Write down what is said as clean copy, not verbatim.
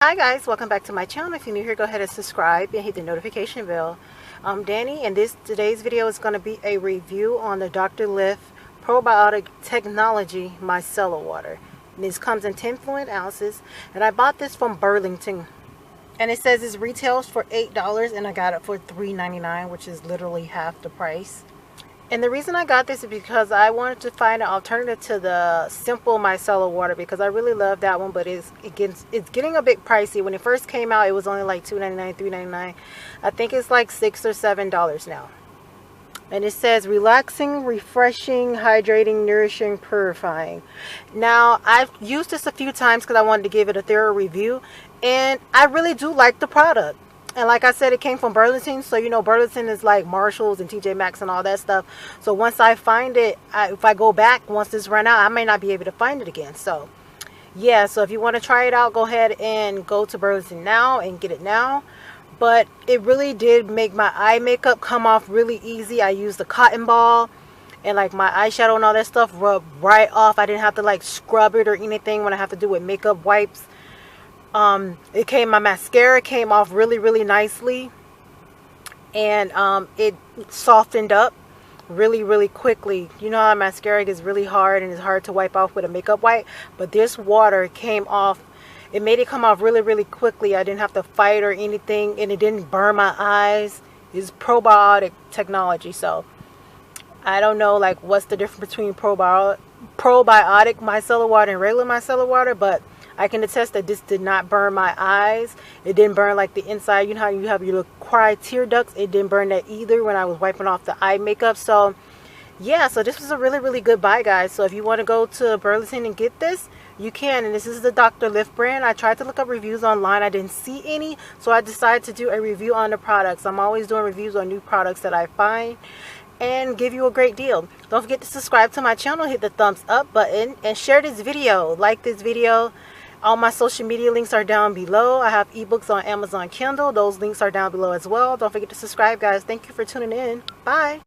Hi guys, welcome back to my channel. If you're new here, go ahead and subscribe and hit the notification bell. I'm Danny, and today's video is going to be a review on the Dr. Lift Probiotic Technology Micellar water. And this comes in 10 fluid ounces, and I bought this from Burlington. And it says it retails for $8, and I got it for $3.99, which is literally half the price. And the reason I got this is because I wanted to find an alternative to the simple micellar water, because I really love that one, but it's getting a bit pricey. When it first came out, it was only like $2.99, $3.99. I think it's like $6 or $7 now. And it says relaxing, refreshing, hydrating, nourishing, purifying. Now, I've used this a few times because I wanted to give it a thorough review, and I really do like the product. And like I said, it came from Burlington. So, you know, Burlington is like Marshalls and TJ Maxx and all that stuff. So once I find it, if I go back, once this run out, I may not be able to find it again. So, yeah. So if you want to try it out, go ahead and go to Burlington now and get it now. But it really did make my eye makeup come off really easy. I used the cotton ball, and like my eyeshadow and all that stuff rubbed right off. I didn't have to like scrub it or anything when I have to do with makeup wipes. My mascara came off really nicely, and it softened up really quickly. You know how mascara gets really hard and it's hard to wipe off with a makeup wipe, but this water came off. It made it come off really quickly. I didn't have to fight or anything, and it didn't burn my eyes. It's probiotic technology, so I don't know like what's the difference between probiotic micellar water and regular micellar water, but I can attest that this did not burn my eyes. It didn't burn like the inside. You know how you have your little cry tear ducts? It didn't burn that either when I was wiping off the eye makeup. So yeah, so this was a really good buy, guys. So if you want to go to Burlington and get this, you can. And this is the Dr. Lift brand. I tried to look up reviews online. I didn't see any, so I decided to do a review on the products. I'm always doing reviews on new products that I find and give you a great deal. Don't forget to subscribe to my channel, hit the thumbs up button, and share this video. Like this video. All my social media links are down below. I have ebooks on Amazon Kindle. Those links are down below as well. Don't forget to subscribe, guys. Thank you for tuning in. Bye.